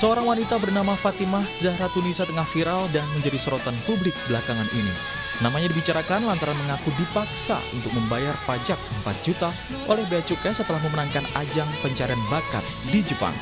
Seorang wanita bernama Fatimah Zahra Tunisa tengah viral dan menjadi sorotan publik belakangan ini. Namanya dibicarakan lantaran mengaku dipaksa untuk membayar pajak 4 juta oleh Bea Cukai setelah memenangkan ajang pencarian bakat di Jepang.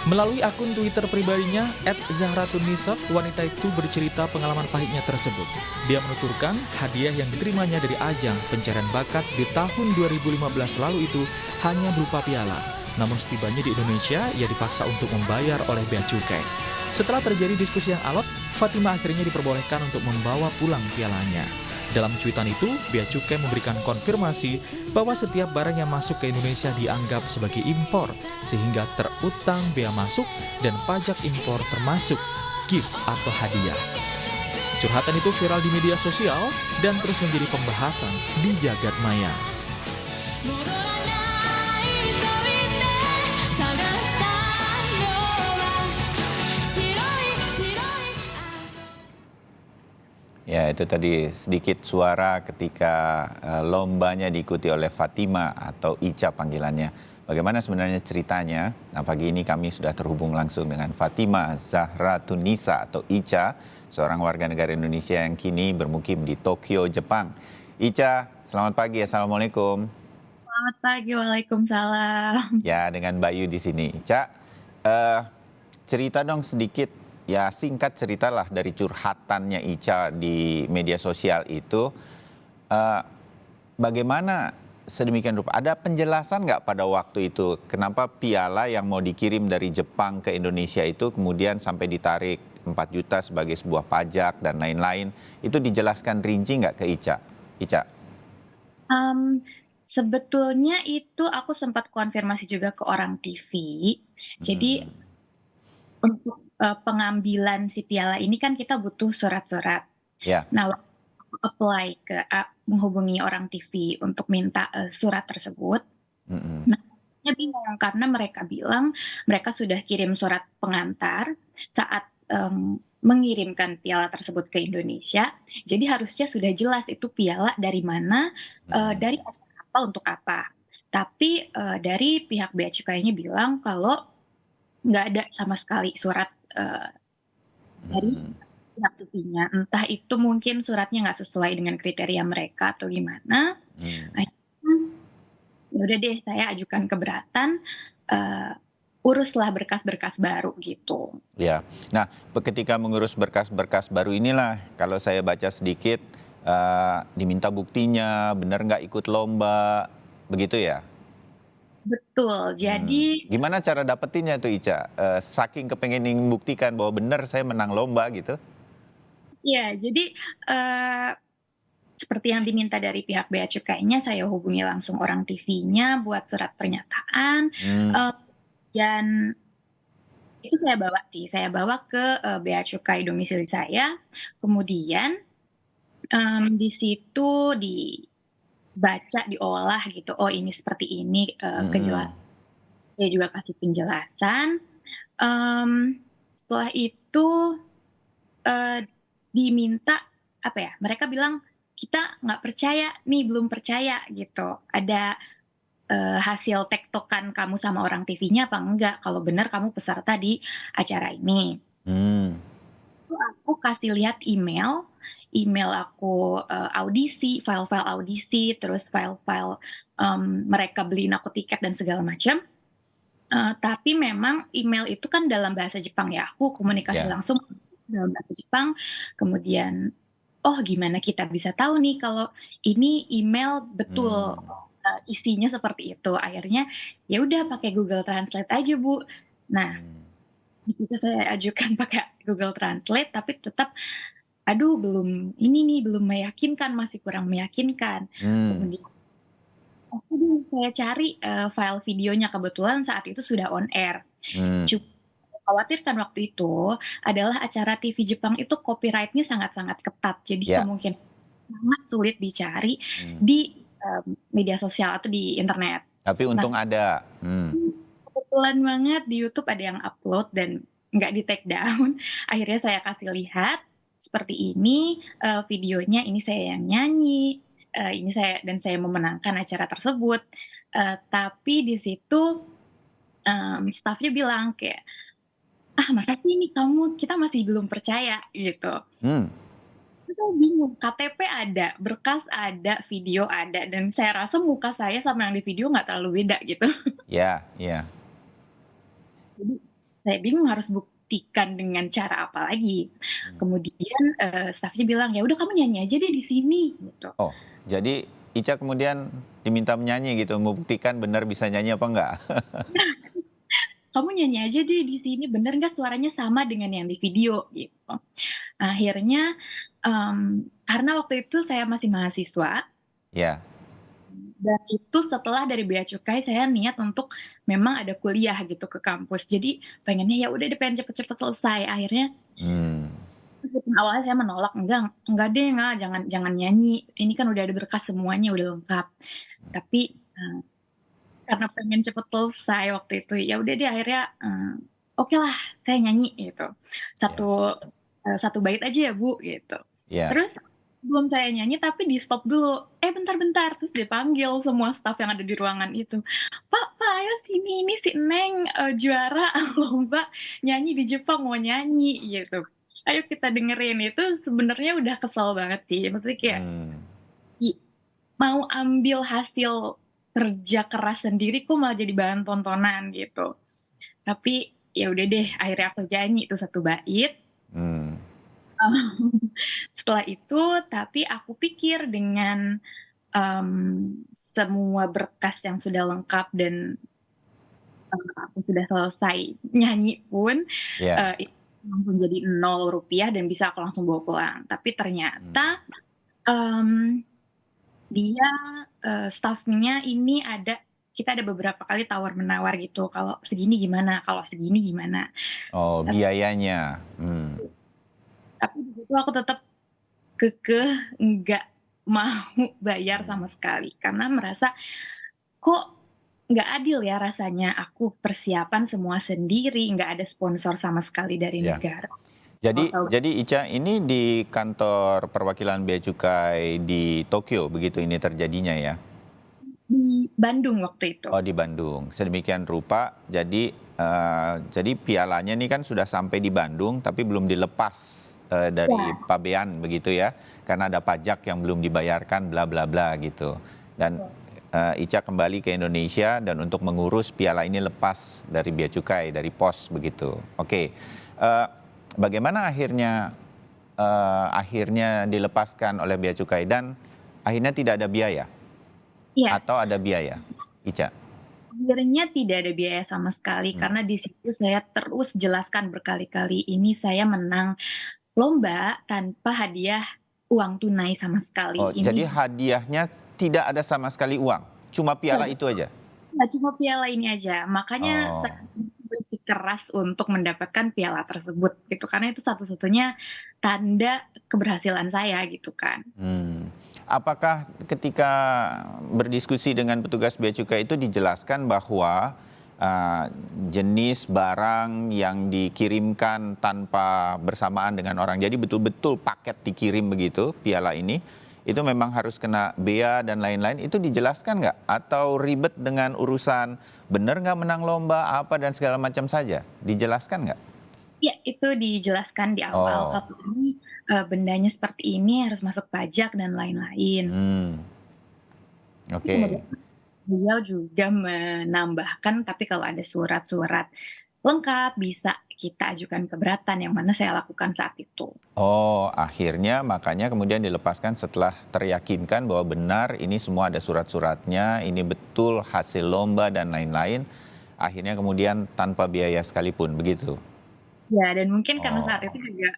Melalui akun Twitter pribadinya, @zahratunisa, wanita itu bercerita pengalaman pahitnya tersebut. Dia menuturkan hadiah yang diterimanya dari ajang pencarian bakat di tahun 2015 lalu itu hanya berupa piala. Namun setibanya di Indonesia, ia dipaksa untuk membayar oleh Bea Cukai. Setelah terjadi diskusi yang alot, Fatimah akhirnya diperbolehkan untuk membawa pulang pialanya. Dalam cuitan itu, Bea Cukai memberikan konfirmasi bahwa setiap barang yang masuk ke Indonesia dianggap sebagai impor, sehingga terutang bea masuk dan pajak impor termasuk gift atau hadiah. Curhatan itu viral di media sosial dan terus menjadi pembahasan di jagat maya. Ya, itu tadi sedikit suara ketika lombanya diikuti oleh Fatima atau Ica panggilannya. Bagaimana sebenarnya ceritanya? Nah, pagi ini kami sudah terhubung langsung dengan Fatima Zahra Tunisa atau Ica, seorang warga negara Indonesia yang kini bermukim di Tokyo, Jepang. Ica, selamat pagi. Assalamualaikum. Selamat pagi, waalaikumsalam. Ya, dengan Bayu di sini. Ica, eh, cerita dong sedikit, ya singkat ceritalah dari curhatannya Ica di media sosial itu. eh, Bagaimana sedemikian rupa? Ada penjelasan nggak pada waktu itu kenapa piala yang mau dikirim dari Jepang ke Indonesia itu kemudian sampai ditarik 4 juta sebagai sebuah pajak dan lain-lain? Itu dijelaskan rinci nggak ke Ica? Ica? Mmm, Sebetulnya itu aku sempat konfirmasi juga ke orang TV. Jadi Hmm, untuk, pengambilan si piala ini kan kita butuh surat-surat. ya. Nah, waktu aku apply menghubungi orang TV untuk minta, surat tersebut, Mm-mm. nah, dia bingung karena mereka bilang mereka sudah kirim surat pengantar saat, mengirimkan piala tersebut ke Indonesia, jadi harusnya sudah jelas itu piala dari mana, Mm-mm. dari acara apa untuk apa. Tapi, dari pihak bea cukainya bilang kalau nggak ada sama sekali surat, dari Mm-mm. pihak TV-nya. Entah itu mungkin suratnya nggak sesuai dengan kriteria mereka atau gimana, Mm. akhirnya ya udah deh saya ajukan keberatan, eee, uruslah berkas-berkas baru gitu. Ya, nah ketika mengurus berkas-berkas baru inilah kalau saya baca sedikit diminta buktinya, benar nggak ikut lomba, begitu ya? Betul, jadi Gimana cara dapetinnya tuh Ica? Saking kepengen ingin membuktikan bahwa benar saya menang lomba gitu? ya jadi, eee, seperti yang diminta dari pihak bea cukainya saya hubungi langsung orang TV-nya buat surat pernyataan, Hmm, eee, dan itu saya bawa sih, saya bawa ke, bea cukai domisili saya, kemudian, di situ dibaca, diolah gitu, oh ini seperti ini, mm-mm. saya juga kasih penjelasan, setelah itu, eee, diminta apa ya, mereka bilang, "Kita nggak percaya nih, belum percaya," gitu. Ada, hasil tektokan kamu sama orang TV-nya apa enggak, kalau benar kamu peserta di acara ini. Hmm, Itu aku kasih lihat email aku, audisi, file-file audisi, terus file-file, mereka beliin aku tiket dan segala macam, tapi memang email itu kan dalam bahasa Jepang ya, aku komunikasi ya. langsung dalam bahasa Jepang, kemudian, oh gimana kita bisa tahu nih kalau ini email betul, Hmm, isinya seperti itu. Akhirnya, ya udah pakai Google Translate aja, Bu. Nah, hmm, di situ saya ajukan pakai Google Translate, tapi tetap, aduh belum ini nih, belum meyakinkan, masih kurang meyakinkan. hmm, Kemudian oke deh saya cari, file videonya, kebetulan saat itu sudah on air. hmm, Cuma khawatirkan waktu itu adalah acara TV Jepang itu copyright-nya sangat-sangat ketat, jadi ya. kemungkinan sangat sulit dicari Hmm. di, media sosial atau di internet. Tapi Nah, untung ada. Hmm, kebetulan banget di YouTube ada yang upload dan nggak di-take down. Akhirnya saya kasih lihat, seperti ini, videonya, ini saya yang nyanyi, ini saya dan saya memenangkan acara tersebut. Tapi di situ Stafnya bilang kayak, "Ah, masa sih ini kita masih belum percaya?" Gitu. Hmm, Kita bingung, KTP ada, berkas ada, video ada, dan saya rasa muka saya sama yang di video nggak terlalu beda gitu. ya, ya, Jadi saya bingung harus buktikan dengan cara apa lagi. hmm. Kemudian, stafnya bilang, "Ya udah kamu nyanyi aja deh di sini," gitu. Oh, jadi Ica kemudian diminta menyanyi gitu, membuktikan benar bisa nyanyi apa enggak? "Kamu nyanyi aja deh di sini, bener nggak suaranya sama dengan yang di video?" Gitu. Akhirnya, karena waktu itu saya masih mahasiswa, Ya, dan itu setelah dari bea cukai saya niat untuk memang ada kuliah gitu ke kampus. Jadi pengennya ya udah deh pengen cepet-cepet selesai. Akhirnya hmm, meskipun awalnya saya menolak, "Enggak deh, enggak, jangan jangan nyanyi, ini kan udah ada berkas semuanya, udah lengkap." Tapi, karena pengen cepet selesai waktu itu, ya udah deh akhirnya, okelah saya nyanyi gitu. ya, Satu bait aja ya Bu, gitu. ya. Terus sebelum saya nyanyi tapi di-stop dulu, "Eh bentar bentar," terus dipanggil semua staf yang ada di ruangan itu, Pak, ayo sini, ini si Neng, juara lomba nyanyi di Jepang, mau nyanyi," gitu. "Ayo kita dengerin." Itu sebenarnya udah kesel banget sih, maksudnya kayak Hmm. i mau ambil hasil kerja keras sendiri kok malah jadi bahan tontonan gitu. Tapi ya udah deh akhirnya aku nyanyi itu satu bait. Hmm. Setelah itu tapi aku pikir dengan, semua berkas yang sudah lengkap dan, aku sudah selesai nyanyi pun, Ya. itu langsung jadi Rp0 dan bisa aku langsung bawa pulang. Tapi Hmm. ternyata, mmm, dia, stafnya ini kita ada beberapa kali tawar-menawar gitu, "Kalau segini gimana? Kalau segini gimana?" Oh, Tap biayanya. Hmm. tapi di situ aku tetap kekeh nggak mau bayar Hmm. sama sekali, karena merasa, kok nggak adil ya rasanya aku persiapan semua sendiri, nggak ada sponsor sama sekali dari Ya. negara. Jadi, Tahu-tahu jadi Ica ini di kantor perwakilan Bea Cukai di Tokyo begitu ini terjadinya ya? di Bandung waktu itu. Oh, di Bandung. Sedemikian rupa. Jadi pialanya ini kan sudah sampai di Bandung, tapi belum dilepas dari Iya, pabean begitu ya, karena ada pajak yang belum dibayarkan, bla bla bla gitu. Dan betul. Ica kembali ke Indonesia dan untuk mengurus piala ini lepas dari bea cukai, dari pos begitu. Oke. Eh, Bagaimana akhirnya dilepaskan oleh bea cukai dan akhirnya tidak ada biaya Iya, atau ada biaya, Ica? akhirnya tidak ada biaya sama sekali Hmm. karena di situ saya terus jelaskan berkali-kali, ini saya menang lomba tanpa hadiah uang tunai sama sekali. Oh, Ini jadi hadiahnya tidak ada sama sekali uang, cuma piala itu aja? nggak cuma piala ini aja, makanya saya Oh, bersikeras untuk mendapatkan piala tersebut gitu, karena itu satu-satunya tanda keberhasilan saya gitu kan. hmm. Apakah ketika berdiskusi dengan petugas bea cukai itu dijelaskan bahwa uh, jenis barang yang dikirimkan tanpa bersamaan dengan orang, jadi betul-betul paket dikirim begitu, piala ini, itu memang harus kena bea dan lain-lain, itu dijelaskan nggak? Atau ribet dengan urusan benar nggak menang lomba, apa dan segala macam saja? Dijelaskan nggak? Ya itu dijelaskan di awal Oh, kalau ini, bendanya seperti ini harus masuk pajak dan lain-lain. hmm, Tapi oke. kemudian beliau juga menambahkan, tapi kalau ada surat-surat lengkap bisa kita ajukan keberatan, yang mana saya lakukan saat itu. Oh, akhirnya makanya kemudian dilepaskan setelah teryakinkan bahwa benar ini semua ada surat-suratnya, ini betul hasil lomba dan lain-lain. Akhirnya kemudian tanpa biaya sekalipun, begitu. Ya dan mungkin karena saat itu Oh, juga,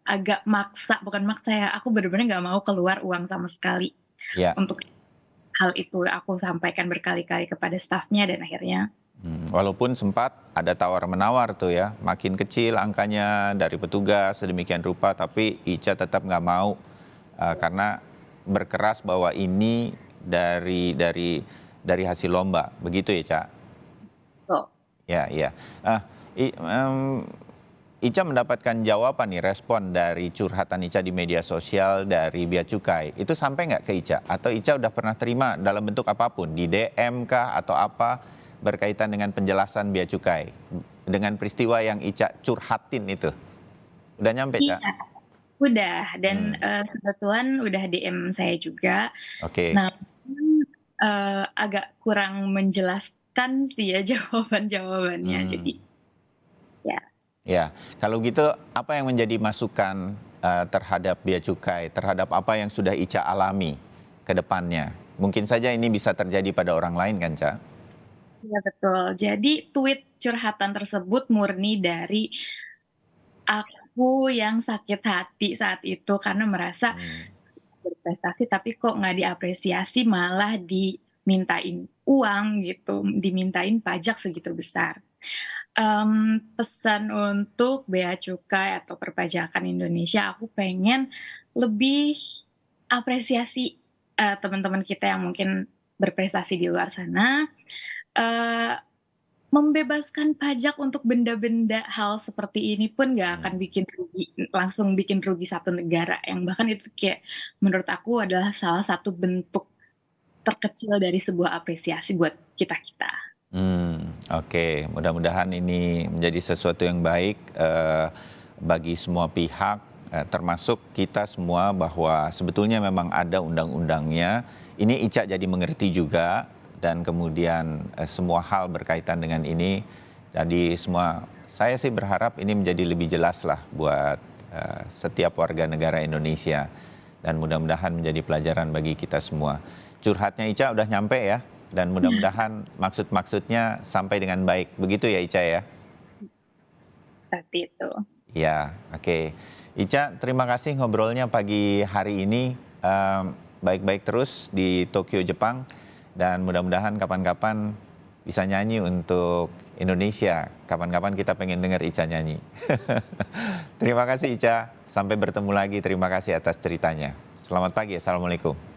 agak maksa, bukan maksa ya, aku bener-bener nggak mau keluar uang sama sekali ya. untuk hal itu. Aku sampaikan berkali-kali kepada stafnya dan akhirnya Walaupun sempat ada tawar-menawar tuh ya, makin kecil angkanya dari petugas sedemikian rupa, tapi Ica tetap nggak mau karena berkeras bahwa ini dari hasil lomba, begitu ya, Ca? tuh. Ya, ya. Ah, i- em, Ica mendapatkan jawaban nih, respon dari curhatan Ica di media sosial dari Bea Cukai. Itu sampai nggak ke Ica? Atau Ica udah pernah terima dalam bentuk apapun, di DM kah atau apa? berkaitan dengan penjelasan bea cukai dengan peristiwa yang Ica curhatin itu. Udah nyampe, Iya, Cak? udah. Dan kebetulan udah DM saya juga. Oke. Namun agak kurang menjelaskan sih ya jawaban-jawabannya. Jadi ya. Ya, kalau gitu apa yang menjadi masukan terhadap bea cukai, terhadap apa yang sudah Ica alami ke depannya? Mungkin saja ini bisa terjadi pada orang lain kan, Ca? Iya betul. Jadi tweet curhatan tersebut murni dari aku yang sakit hati saat itu karena merasa berprestasi tapi kok nggak diapresiasi, malah dimintain uang gitu, dimintain pajak segitu besar. Pesan untuk bea cukai atau perpajakan Indonesia, aku pengen lebih apresiasi teman-teman kita yang mungkin berprestasi di luar sana, eee, membebaskan pajak untuk benda-benda hal seperti ini pun nggak akan langsung bikin rugi satu negara, yang bahkan itu kayak menurut aku adalah salah satu bentuk terkecil dari sebuah apresiasi buat kita-kita. Oke. Mudah-mudahan ini menjadi sesuatu yang baik bagi semua pihak, termasuk kita semua bahwa sebetulnya memang ada undang-undangnya. Ini Ica jadi mengerti juga dan kemudian semua hal berkaitan dengan ini. Jadi saya sih berharap ini menjadi lebih jelas lah buat setiap warga negara Indonesia dan mudah-mudahan menjadi pelajaran bagi kita semua. Curhatnya Ica udah nyampe ya. Dan mudah-mudahan maksud-maksudnya sampai dengan baik. Begitu ya Ica ya? Seperti itu. Ya, oke. Ica, terima kasih ngobrolnya pagi hari ini. Baik-baik terus di Tokyo, Jepang. Dan mudah-mudahan kapan-kapan bisa nyanyi untuk Indonesia. Kapan-kapan kita pengen dengar Ica nyanyi. Terima kasih Ica. Sampai bertemu lagi. Terima kasih atas ceritanya. Selamat pagi. Assalamualaikum.